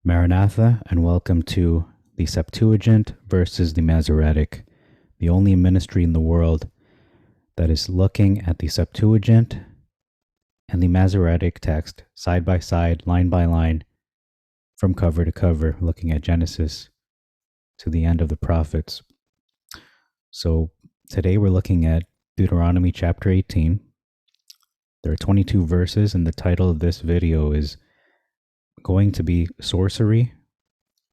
Maranatha, and welcome to the Septuagint versus the Masoretic, the only ministry in the world that is looking at the Septuagint and the Masoretic text side by side, line by line, from cover to cover, looking at Genesis to the end of the prophets. So today we're looking at Deuteronomy chapter 18. There are 22 verses, and the title of this video is going to be Sorcery,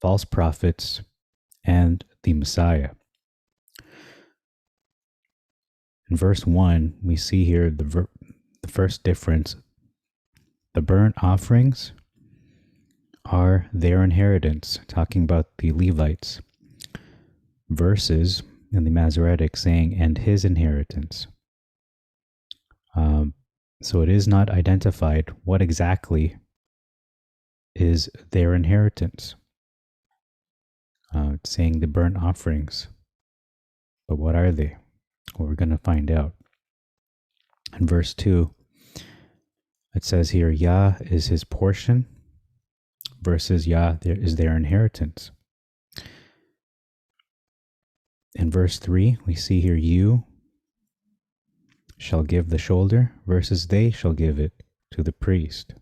False Prophets, and the Messiah. In verse 1, we see here the first difference. The burnt offerings are their inheritance, talking about the Levites, verses in the Masoretic saying, and his inheritance. So it is not identified what exactly is their inheritance. It's saying the burnt offerings. But what are they? Well, we're going to find out. In verse 2, it says here, Yah is his portion versus Yah is their inheritance. In verse 3, we see here, you shall give the shoulder versus they shall give it to the priest.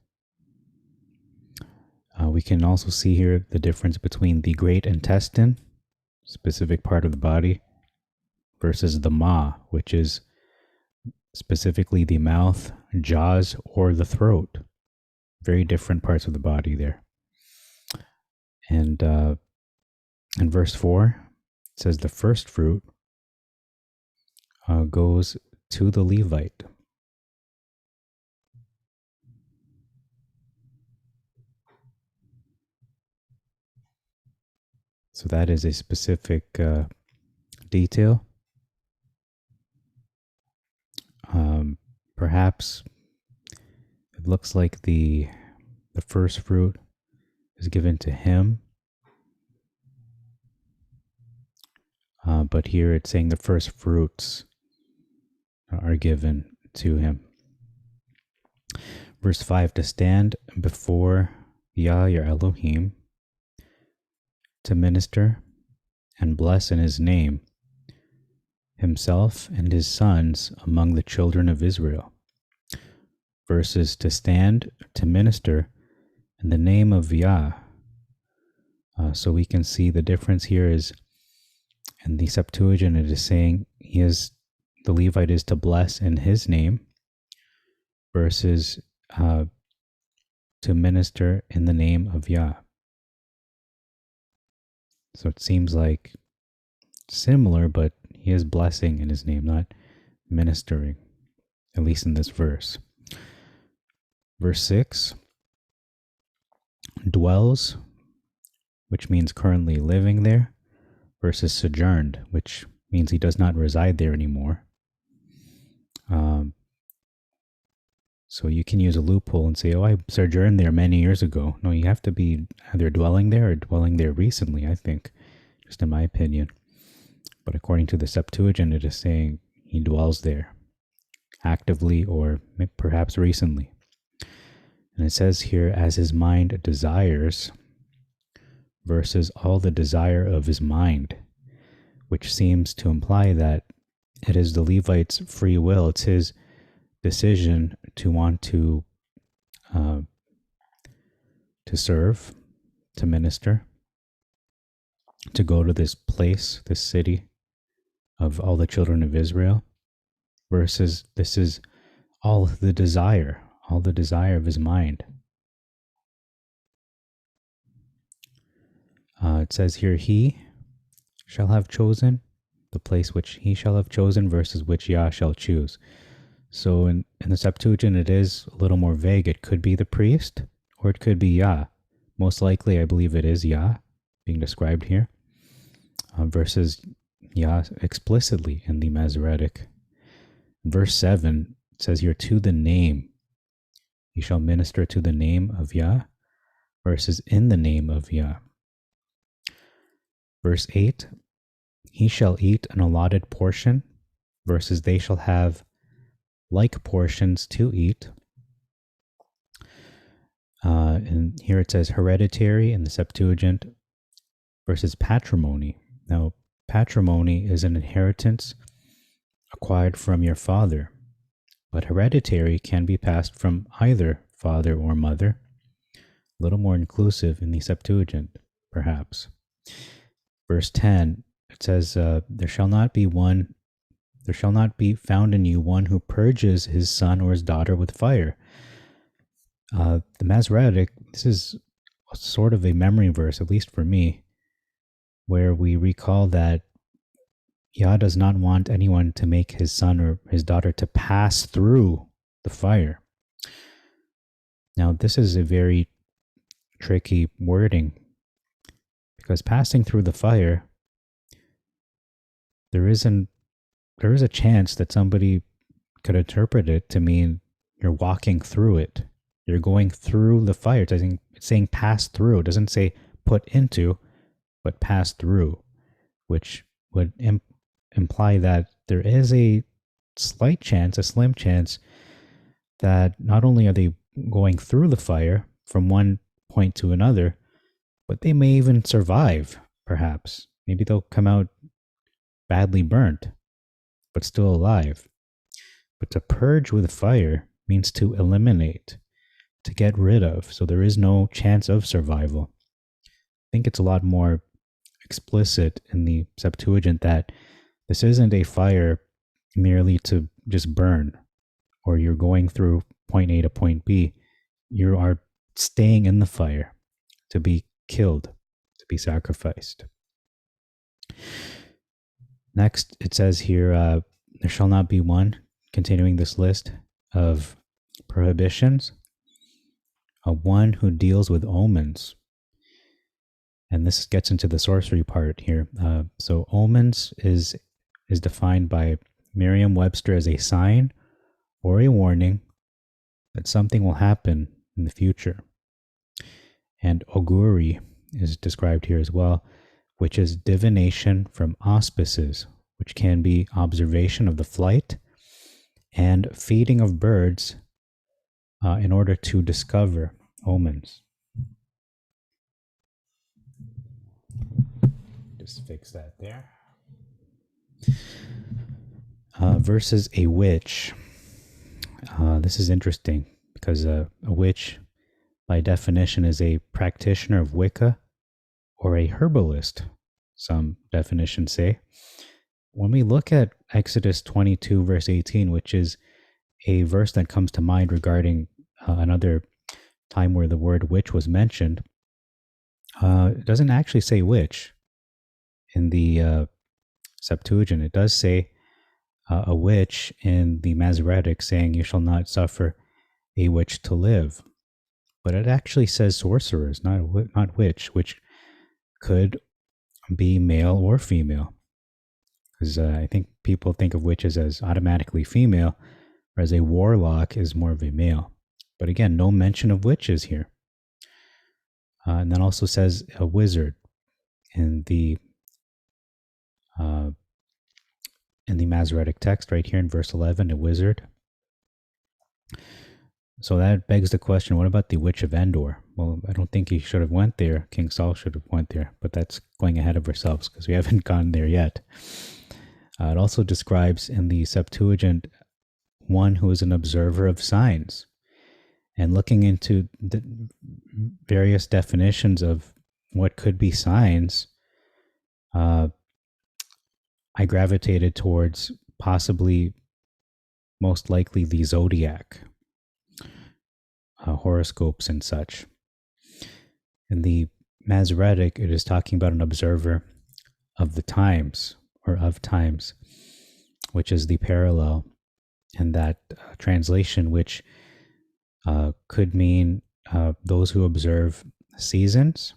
We can also see here the difference between the great intestine, specific part of the body, versus the ma, which is specifically the mouth, jaws, or the throat. Very different parts of the body there. And in verse 4, it says the first fruit goes to the Levite. So that is a specific detail. Perhaps it looks like the first fruit is given to him. But here it's saying the first fruits are given to him. Verse 5, to stand before Yah your Elohim, to minister and bless in his name, himself and his sons among the children of Israel. Verses to stand, to minister in the name of Yah. So we can see the difference here is in the Septuagint it is saying the Levite is to bless in his name versus to minister in the name of Yah. So it seems like similar, but he is blessing in his name, not ministering, at least in this verse. Verse 6, dwells, which means currently living there, versus sojourned, which means he does not reside there anymore. So you can use a loophole and say, oh, I sojourned there many years ago. No, you have to be either dwelling there or dwelling there recently, I think, just in my opinion. But according to the Septuagint, it is saying he dwells there actively or perhaps recently. And it says here, as his mind desires, versus all the desire of his mind, which seems to imply that it is the Levite's free will. It's his decision to want to serve, to minister, to go to this place, this city of all the children of Israel, versus this is all the desire of his mind. It says here, he shall have chosen the place which he shall have chosen versus which Yah shall choose. So in the Septuagint, it is a little more vague. It could be the priest or it could be Yah. Most likely, I believe it is Yah being described here versus Yah explicitly in the Masoretic. Verse 7 says here, to the name. He shall minister to the name of Yah versus in the name of Yah. Verse 8, he shall eat an allotted portion versus they shall have like portions to eat. And here it says hereditary in the Septuagint versus patrimony. Now, patrimony is an inheritance acquired from your father, but hereditary can be passed from either father or mother. A little more inclusive in the Septuagint, perhaps. Verse 10, it says, there shall not be found in you one who purges his son or his daughter with fire. The Masoretic, this is sort of a memory verse, at least for me, where we recall that Yah does not want anyone to make his son or his daughter to pass through the fire. Now, this is a very tricky wording, because passing through the fire, there is a chance that somebody could interpret it to mean you're walking through it. You're going through the fire. It's saying pass through. It doesn't say put into, but pass through, which would imply that there is a slight chance, a slim chance, that not only are they going through the fire from one point to another, but they may even survive, perhaps. Maybe they'll come out badly burnt, but still alive. But to purge with fire means to eliminate, to get rid of, so there is no chance of survival. I think it's a lot more explicit in the Septuagint that this isn't a fire merely to just burn, or you're going through point A to point B. You are staying in the fire to be killed, to be sacrificed. Next, it says here, there shall not be one, continuing this list of prohibitions, one who deals with omens. And this gets into the sorcery part here. So omens is defined by Merriam-Webster as a sign or a warning that something will happen in the future. And augury is described here as well, which is divination from auspices, which can be observation of the flight and feeding of birds in order to discover omens. Just fix that there. Versus a witch. This is interesting because a witch, by definition, is a practitioner of Wicca or a herbalist, some definitions say. When we look at Exodus 22, verse 18, which is a verse that comes to mind regarding another time where the word witch was mentioned, it doesn't actually say witch in the Septuagint. It does say a witch in the Masoretic, saying, you shall not suffer a witch to live. But it actually says sorcerers, not witch, which could be male or female. Because I think people think of witches as automatically female, whereas a warlock is more of a male. But again, no mention of witches here. And then also says a wizard in the Masoretic text right here in verse 11, a wizard. So that begs the question, what about the witch of Endor? Well, I don't think he should have went there. King Saul should have went there, but that's going ahead of ourselves because we haven't gone there yet. It also describes in the Septuagint one who is an observer of signs. And looking into the various definitions of what could be signs, I gravitated towards possibly, most likely, the zodiac, horoscopes and such. In the Masoretic, it is talking about an observer of the times, or of times, which is the parallel in that translation, which could mean those who observe seasons,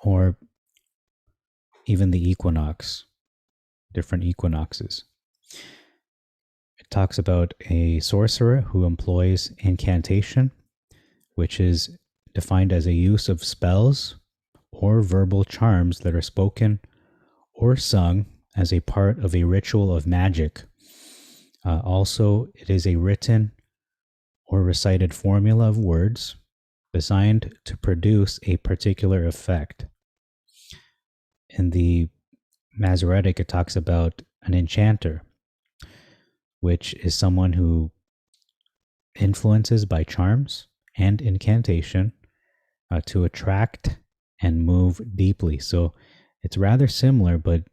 or even the equinox, different equinoxes. It talks about a sorcerer who employs incantation, which is defined as a use of spells or verbal charms that are spoken or sung as a part of a ritual of magic. Also, it is a written or recited formula of words designed to produce a particular effect. In the Masoretic, it talks about an enchanter, which is someone who influences by charms and incantation to attract and move deeply. So it's rather similar, but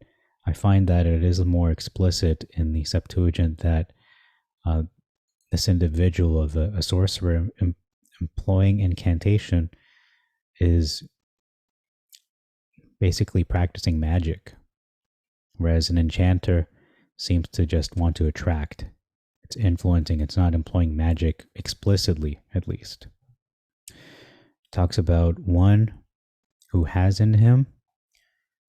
I find that it is more explicit in the Septuagint that this individual of a sorcerer employing incantation is basically practicing magic, whereas an enchanter seems to just want to attract. It's influencing, it's not employing magic explicitly, at least. It talks about one who has in him,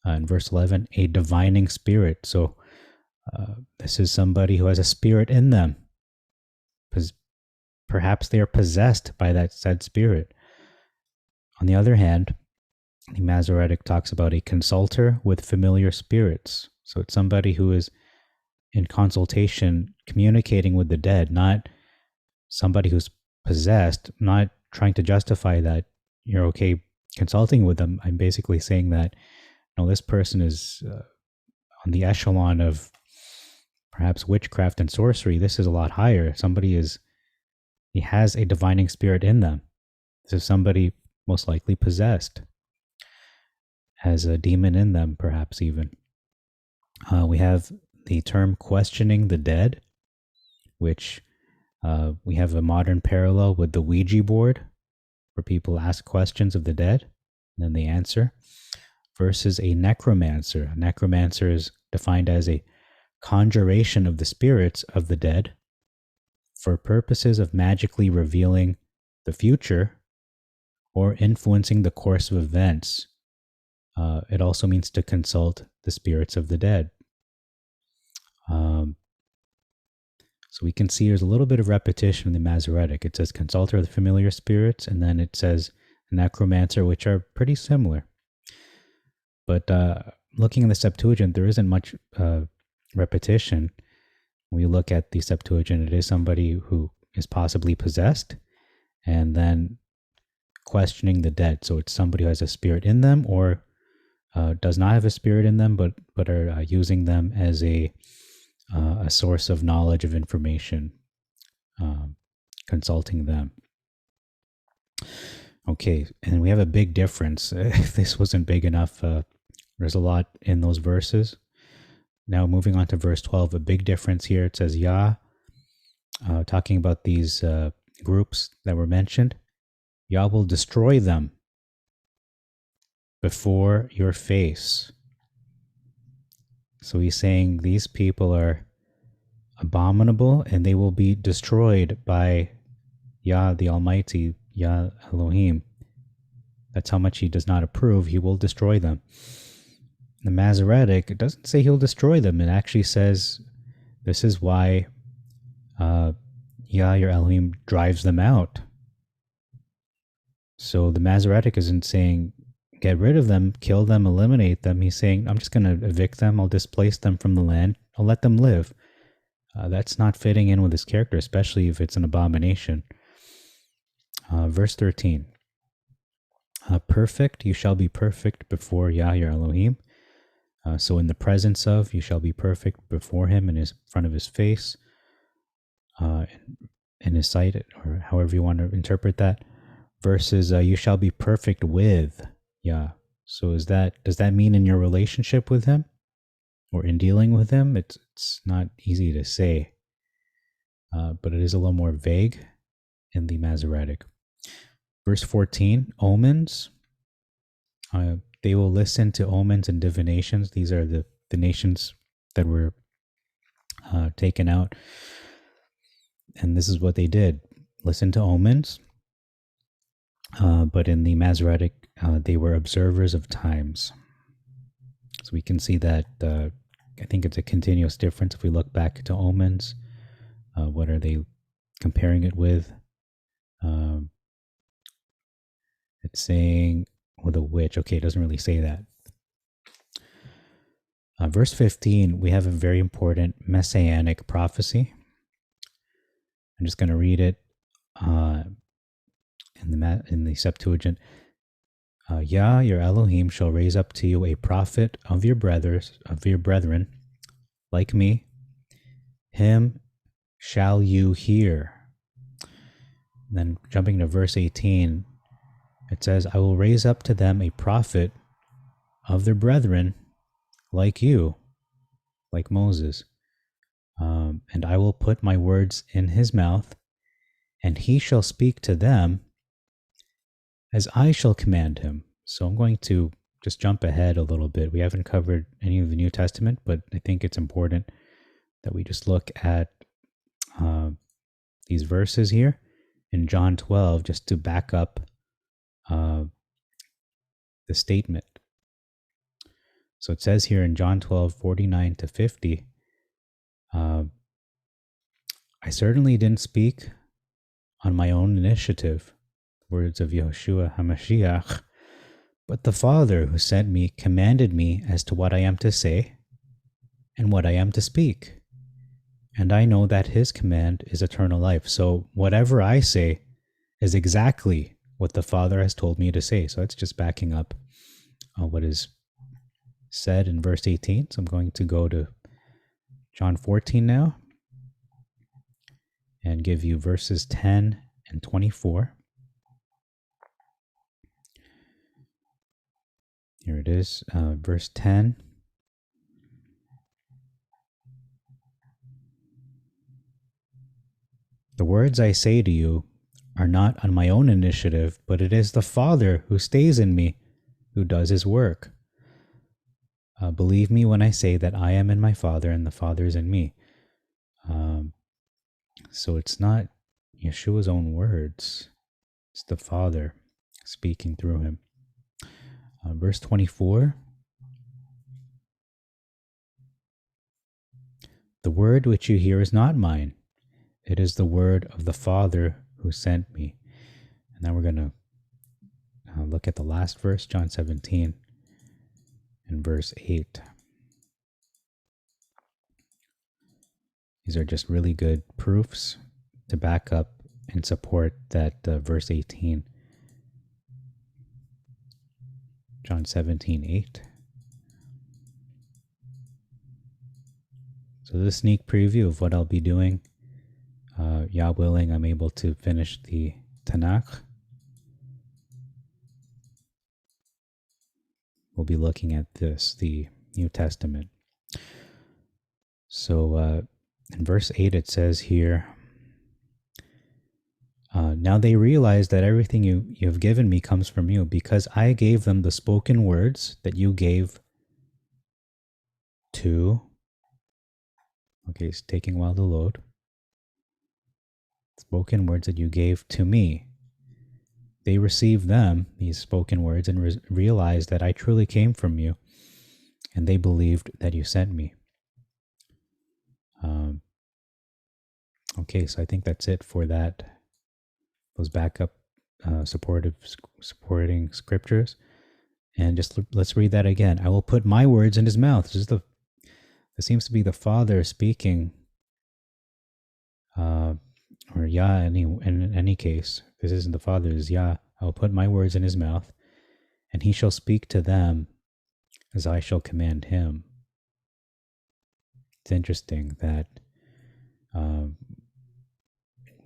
in verse 11, a divining spirit. So this is somebody who has a spirit in them. Perhaps they are possessed by that said spirit. On the other hand, the Masoretic talks about a consulter with familiar spirits. So it's somebody who is in consultation, communicating with the dead, not somebody who's possessed. I'm not trying to justify that you're okay consulting with them. I'm basically saying that, this person is on the echelon of perhaps witchcraft and sorcery. This is a lot higher. He has a divining spirit in them. This is somebody most likely possessed, has a demon in them, perhaps even. We have the term questioning the dead, which we have a modern parallel with the Ouija board, where people ask questions of the dead, and then they answer, versus a necromancer. A necromancer is defined as a conjuration of the spirits of the dead for purposes of magically revealing the future or influencing the course of events. It also means to consult the spirits of the dead. So we can see there's a little bit of repetition in the Masoretic. It says consulter of the familiar spirits, and then it says necromancer, which are pretty similar. But looking in the Septuagint, there isn't much repetition. When we look at the Septuagint, it is somebody who is possibly possessed, and then questioning the dead. So it's somebody who has a spirit in them, or does not have a spirit in them, but are using them as a source of knowledge, of information, consulting them. Okay, and we have a big difference. If this wasn't big enough, there's a lot in those verses. Now moving on to verse 12, a big difference here. It says Yah, talking about these groups that were mentioned. Yah will destroy them before your face. So he's saying these people are abominable and they will be destroyed by Yah the Almighty, Yah Elohim. That's how much he does not approve. He will destroy them. The Masoretic, it doesn't say he'll destroy them. It actually says this is why Yah, your Elohim, drives them out. So the Masoretic isn't saying get rid of them, kill them, eliminate them. He's saying, I'm just going to evict them. I'll displace them from the land. I'll let them live. That's not fitting in with his character, especially if it's an abomination. Verse 13. Perfect, you shall be perfect before Yah, your Elohim. So in the presence of, you shall be perfect before him, in front of his face, in his sight, or however you want to interpret that. Versus you shall be perfect with Yah. So does that mean in your relationship with him or in dealing with him? It's not easy to say, but it is a little more vague in the Masoretic. Verse 14, omens. They will listen to omens and divinations. These are the nations that were taken out. And this is what they did. Listen to omens. But in the Masoretic, they were observers of times. So we can see that I think it's a continuous difference if we look back to omens. What are they comparing it with? It's saying with a witch. Okay, it doesn't really say that. Verse 15, we have a very important messianic prophecy. I'm just going to read it. in the Septuagint, Yah, your Elohim, shall raise up to you a prophet of your brethren, like me. Him shall you hear. And then jumping to verse 18, it says, I will raise up to them a prophet of their brethren, like you, like Moses. And I will put my words in his mouth, and he shall speak to them as I shall command him. So I'm going to just jump ahead a little bit. We haven't covered any of the New Testament, but I think it's important that we just look at these verses here in John 12, just to back up the statement. So it says here in John 12, 49 to 50, I certainly didn't speak on my own initiative, words of Yehoshua HaMashiach, but the Father who sent me commanded me as to what I am to say and what I am to speak. And I know that his command is eternal life. So whatever I say is exactly what the Father has told me to say. So it's just backing up what is said in verse 18. So I'm going to go to John 14 now and give you verses 10 and 24. Here it is, verse 10. The words I say to you are not on my own initiative, but it is the Father who stays in me, who does his work. Believe me when I say that I am in my Father and the Father is in me. So it's not Yeshua's own words. It's the Father speaking through him. Verse 24. The word which you hear is not mine. It is the word of the Father who sent me. And now we're going to look at the last verse, John 17 and verse 8. These are just really good proofs to back up and support that verse 18. John 17:8. So this sneak preview of what I'll be doing. Yah willing, I'm able to finish the Tanakh. We'll be looking at the New Testament. So in verse 8 it says here, now they realize that everything you have given me comes from you, because I gave them the spoken words that you gave to... Okay, it's taking a while to load. Spoken words that you gave to me. They received them, these spoken words, and realized that I truly came from you, and they believed that you sent me. Okay, so I think that's it for that. Those backup supporting scriptures. And just let's read that again. I will put my words in his mouth. This seems to be the Father speaking, or Yah in any case. This isn't the Father, it's Yah. I will put my words in his mouth, and he shall speak to them as I shall command him. It's interesting that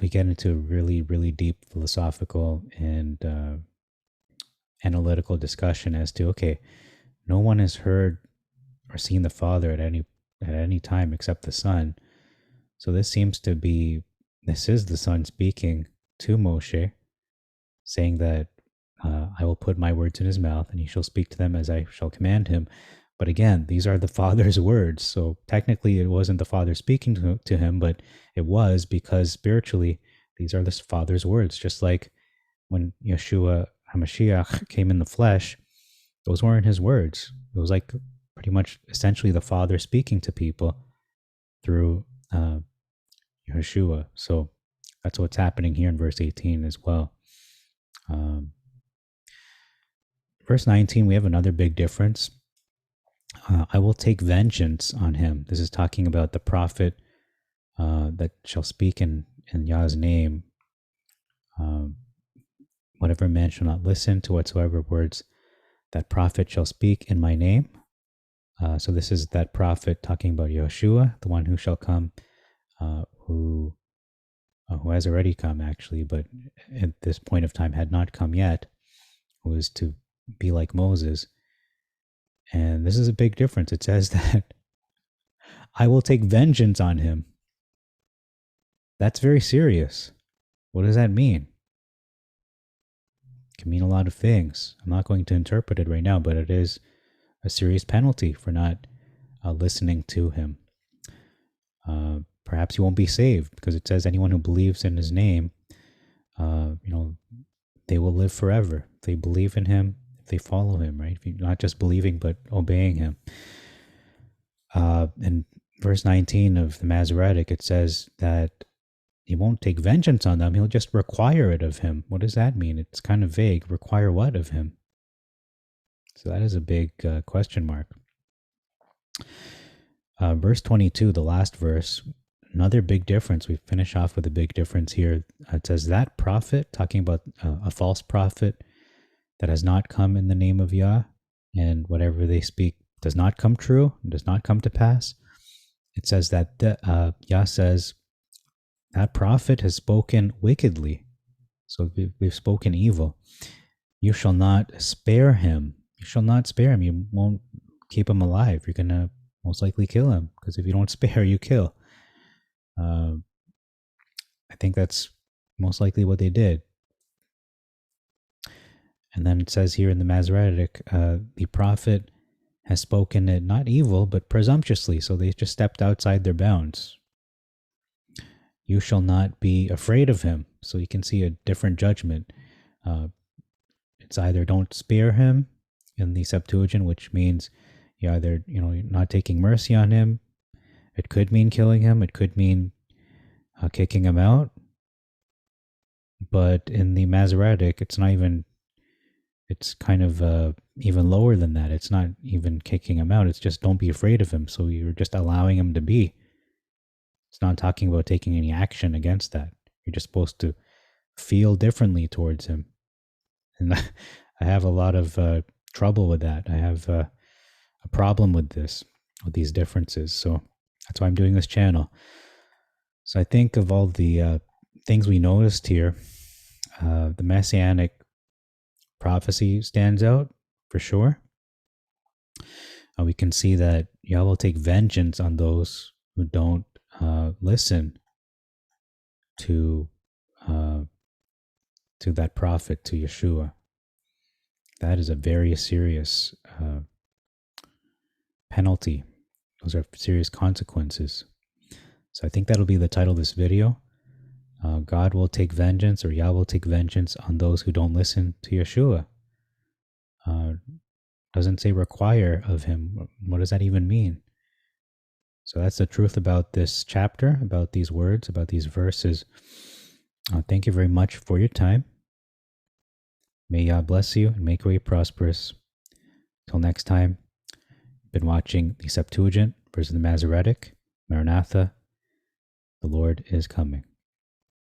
we get into a really, really deep philosophical and analytical discussion as to, okay, no one has heard or seen the Father at any time except the Son. So this is the Son speaking to Moshe, saying that I will put my words in his mouth, and he shall speak to them as I shall command him. But again, these are the Father's words. So technically it wasn't the Father speaking to him, but it was, because spiritually these are the Father's words. Just like when Yeshua HaMashiach came in the flesh, those weren't his words. It was like pretty much essentially the Father speaking to people through Yeshua. So that's what's happening here in verse 18 as well. Verse 19, we have another big difference. I will take vengeance on him. This is talking about the prophet that shall speak in Yah's name. whatever man shall not listen to whatsoever words that prophet shall speak in my name. So this is that prophet talking about Yeshua, the one who shall come, who has already come actually, but at this point of time had not come yet, who is to be like Moses. And this is a big difference. It says that I will take vengeance on him. That's very serious. What does that mean? It can mean a lot of things. I'm not going to interpret it right now, but it is a serious penalty for not listening to him. Perhaps you won't be saved because it says anyone who believes in his name, they will live forever. If they believe in him, if they follow him, right? If you're not just believing, but obeying him. In verse 19 of the Masoretic, it says that he won't take vengeance on them. He'll just require it of him. What does that mean? It's kind of vague. Require what of him? So that is a big question mark. Verse 22, the last verse, another big difference. We finish off with a big difference here. It says that prophet, talking about a false prophet that has not come in the name of Yah, and whatever they speak does not come true, does not come to pass. It says that Yah says that prophet has spoken wickedly. So we've spoken evil. You shall not spare him. You shall not spare him. You won't keep him alive. You're going to most likely kill him, because if you don't spare, you kill. I think that's most likely what they did. And then it says here in the Masoretic, the prophet has spoken it not evil, but presumptuously. So they just stepped outside their bounds. You shall not be afraid of him. So you can see a different judgment. It's either don't spare him in the Septuagint, which means you either, you're not taking mercy on him. It could mean killing him. It could mean kicking him out. But in the Masoretic, it's not even, it's kind of even lower than that. It's not even kicking him out. It's just don't be afraid of him. So you're just allowing him to be. It's not talking about taking any action against that. You're just supposed to feel differently towards him. And I have a lot of trouble with that. I have a problem with these differences. So that's why I'm doing this channel. So I think of all the things we noticed here, the Messianic prophecy stands out for sure. We can see that Yah will take vengeance on those who don't listen to that prophet, to Yeshua. That is a very serious penalty. Those are serious consequences. So I think that'll be the title of this video. God will take vengeance, or Yah will take vengeance on those who don't listen to Yeshua. Doesn't say require of him. What does that even mean? So that's the truth about this chapter, about these words, about these verses. Thank you very much for your time. May Yah bless you and make your way prosperous. Till next time, you've been watching the Septuagint versus the Masoretic. Maranatha, the Lord is coming.